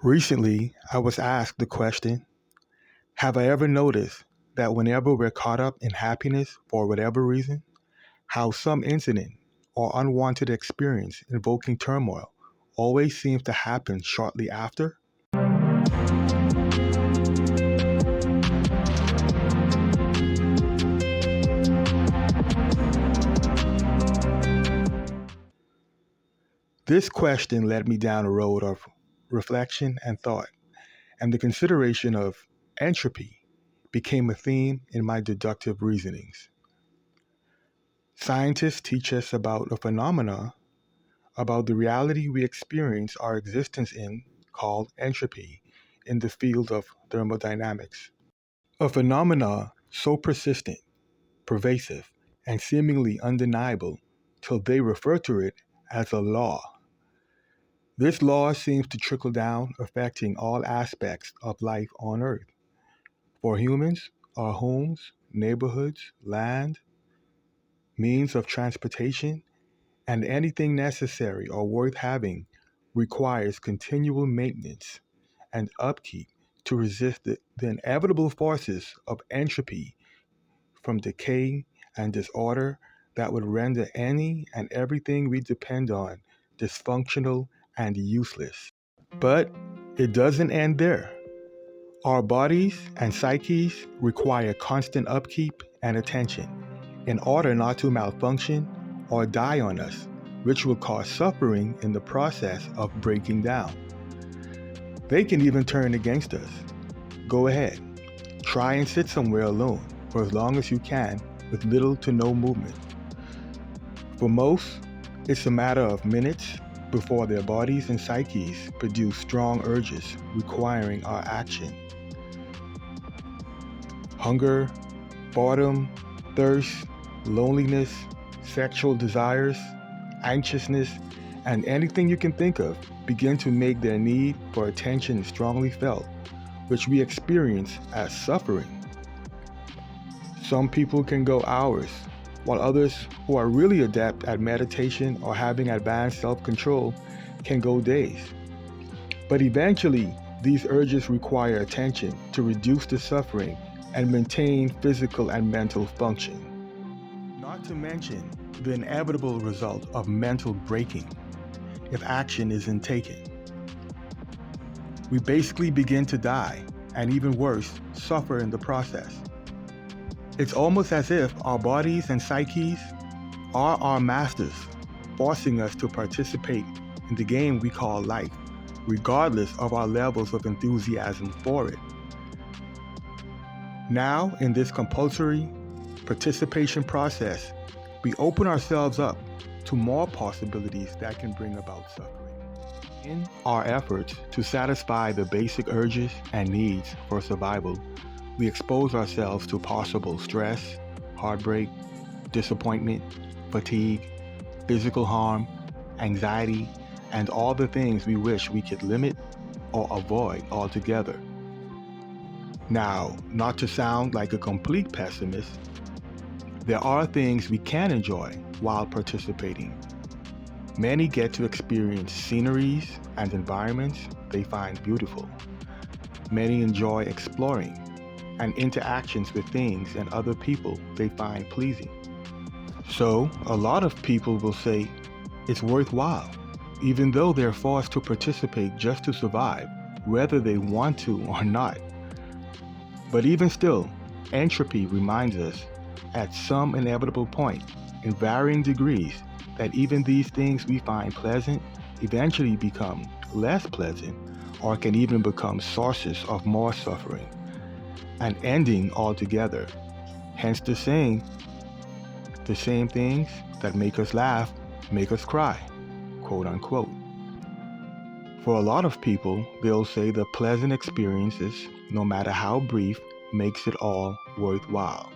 Recently, I was asked the question, have I ever noticed that whenever we're caught up in happiness for whatever reason, how some incident or unwanted experience invoking turmoil always seems to happen shortly after? This question led me down a road of reflection and thought, and the consideration of entropy became a theme in my deductive reasonings. Scientists teach us about a phenomena, about the reality we experience our existence in, called entropy in the field of thermodynamics. A phenomena so persistent, pervasive, and seemingly undeniable till they refer to it as a law. This law seems to trickle down, affecting all aspects of life on Earth. For humans, our homes, neighborhoods, land, means of transportation, and anything necessary or worth having requires continual maintenance and upkeep to resist the inevitable forces of entropy from decay and disorder that would render any and everything we depend on dysfunctional and useless. But it doesn't end there. Our bodies and psyches require constant upkeep and attention in order not to malfunction or die on us, which will cause suffering in the process of breaking down. They can even turn against us. Go ahead, try and sit somewhere alone for as long as you can with little to no movement. For most, it's a matter of minutes before their bodies and psyches produce strong urges requiring our action. Hunger, boredom, thirst, loneliness, sexual desires, anxiousness, and anything you can think of begin to make their need for attention strongly felt, which we experience as suffering. Some people can go hours, while others who are really adept at meditation or having advanced self-control can go days. But eventually, these urges require attention to reduce the suffering and maintain physical and mental function. Not to mention the inevitable result of mental breaking if action isn't taken. We basically begin to die, and even worse, suffer in the process. It's almost as if our bodies and psyches are our masters, forcing us to participate in the game we call life, regardless of our levels of enthusiasm for it. Now, in this compulsory participation process, we open ourselves up to more possibilities that can bring about suffering. In our efforts to satisfy the basic urges and needs for survival, we expose ourselves to possible stress, heartbreak, disappointment, fatigue, physical harm, anxiety, and all the things we wish we could limit or avoid altogether. Now, not to sound like a complete pessimist, there are things we can enjoy while participating. Many get to experience sceneries and environments they find beautiful. Many enjoy exploring and interactions with things and other people they find pleasing. So, a lot of people will say it's worthwhile, even though they're forced to participate just to survive, whether they want to or not. But even still, entropy reminds us at some inevitable point, in varying degrees, that even these things we find pleasant eventually become less pleasant or can even become sources of more suffering, and ending altogether. Hence the saying, the same things that make us laugh make us cry, quote unquote. For a lot of people, they'll say the pleasant experiences, no matter how brief, makes it all worthwhile.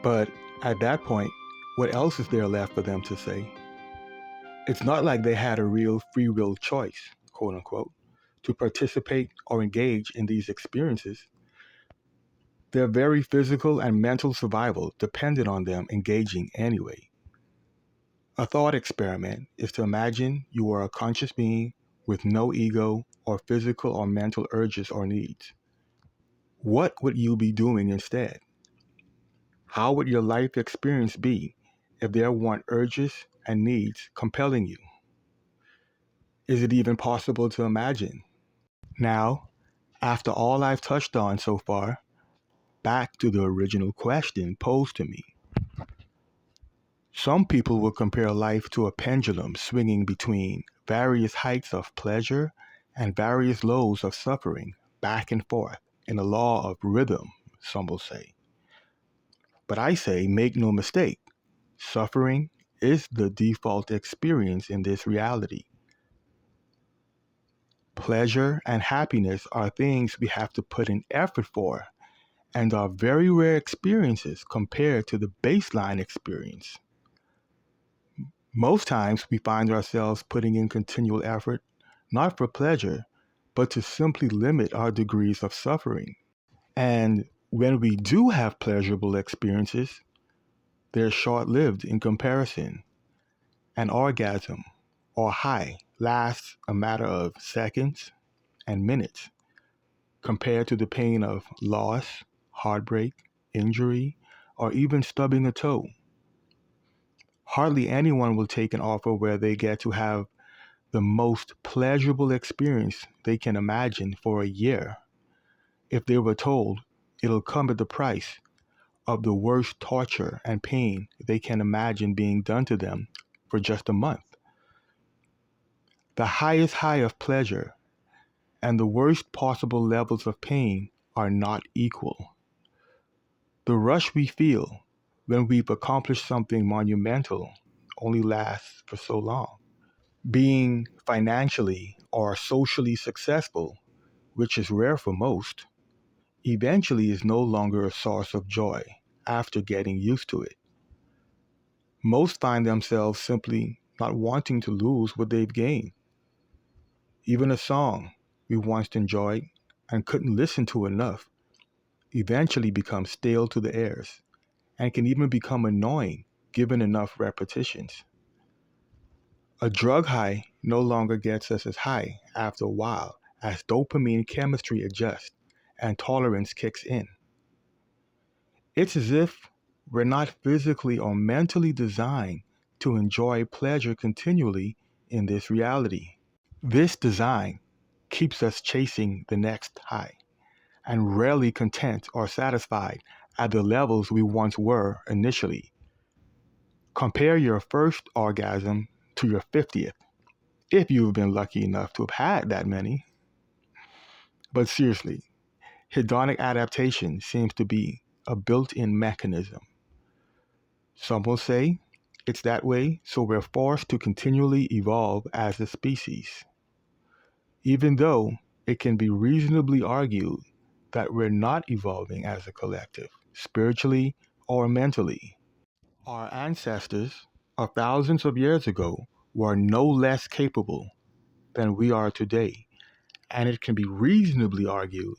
But at that point, what else is there left for them to say? It's not like they had a real free will choice, quote unquote, to participate or engage in these experiences. Their very physical and mental survival depended on them engaging anyway. A thought experiment is to imagine you are a conscious being with no ego or physical or mental urges or needs. What would you be doing instead? How would your life experience be if there weren't urges and needs compelling you? Is it even possible to imagine? Now, after all I've touched on so far, back to the original question posed to me. Some people will compare life to a pendulum swinging between various heights of pleasure and various lows of suffering, back and forth, in a law of rhythm, some will say. But I say, make no mistake, suffering is the default experience in this reality. Pleasure and happiness are things we have to put in effort for and are very rare experiences compared to the baseline experience. Most times we find ourselves putting in continual effort, not for pleasure, but to simply limit our degrees of suffering. And when we do have pleasurable experiences, they're short-lived in comparison. An orgasm or high lasts a matter of seconds and minutes compared to the pain of loss, heartbreak, injury, or even stubbing a toe. Hardly anyone will take an offer where they get to have the most pleasurable experience they can imagine for a year if they were told it'll come at the price of the worst torture and pain they can imagine being done to them for just a month. The highest high of pleasure and the worst possible levels of pain are not equal. The rush we feel when we've accomplished something monumental only lasts for so long. Being financially or socially successful, which is rare for most, eventually is no longer a source of joy after getting used to it. Most find themselves simply not wanting to lose what they've gained. Even a song we once enjoyed and couldn't listen to enough eventually becomes stale to the ears and can even become annoying given enough repetitions. A drug high no longer gets us as high after a while as dopamine chemistry adjusts and tolerance kicks in. It's as if we're not physically or mentally designed to enjoy pleasure continually in this reality. This design keeps us chasing the next high and rarely content or satisfied at the levels we once were initially. Compare your first orgasm to your 50th, if you've been lucky enough to have had that many. But seriously, hedonic adaptation seems to be a built-in mechanism. Some will say it's that way so we're forced to continually evolve as a species, even though it can be reasonably argued that we're not evolving as a collective, spiritually or mentally. Our ancestors of thousands of years ago were no less capable than we are today, and it can be reasonably argued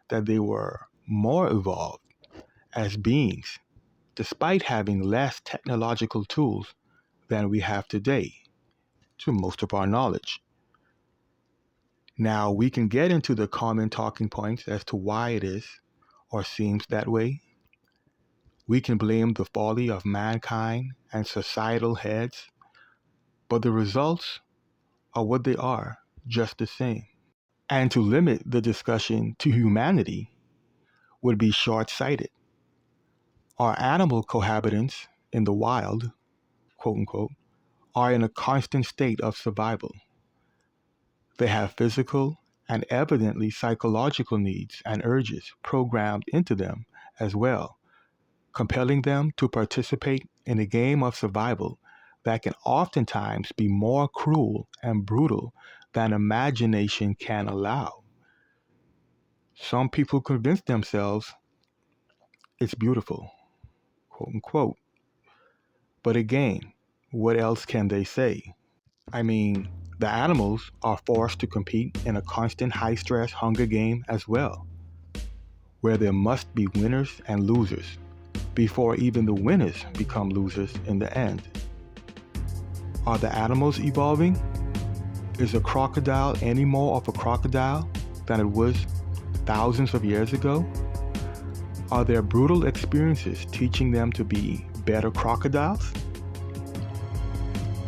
that they were more evolved as beings despite having less technological tools than we have today, to most of our knowledge. Now, we can get into the common talking points as to why it is, or seems that way. We can blame the folly of mankind and societal heads, but the results are what they are, just the same. And to limit the discussion to humanity would be short-sighted. Our animal cohabitants in the wild, quote unquote, are in a constant state of survival. They have physical and evidently psychological needs and urges programmed into them as well, compelling them to participate in a game of survival that can oftentimes be more cruel and brutal than imagination can allow. Some people convince themselves it's beautiful, quote unquote. But again, what else can they say? I mean, the animals are forced to compete in a constant high-stress hunger game as well, where there must be winners and losers before even the winners become losers in the end. Are the animals evolving? Is a crocodile any more of a crocodile than it was thousands of years ago? Are their brutal experiences teaching them to be better crocodiles?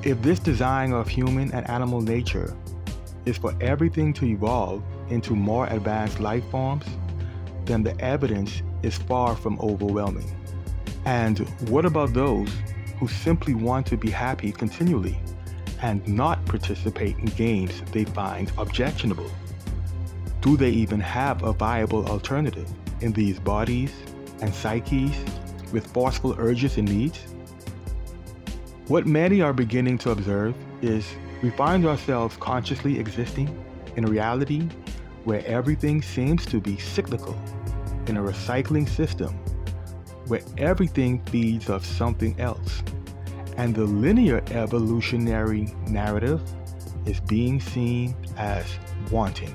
If this design of human and animal nature is for everything to evolve into more advanced life forms, then the evidence is far from overwhelming. And what about those who simply want to be happy continually and not participate in games they find objectionable? Do they even have a viable alternative in these bodies and psyches with forceful urges and needs? What many are beginning to observe is we find ourselves consciously existing in a reality where everything seems to be cyclical, in a recycling system where everything feeds off something else, and the linear evolutionary narrative is being seen as wanting.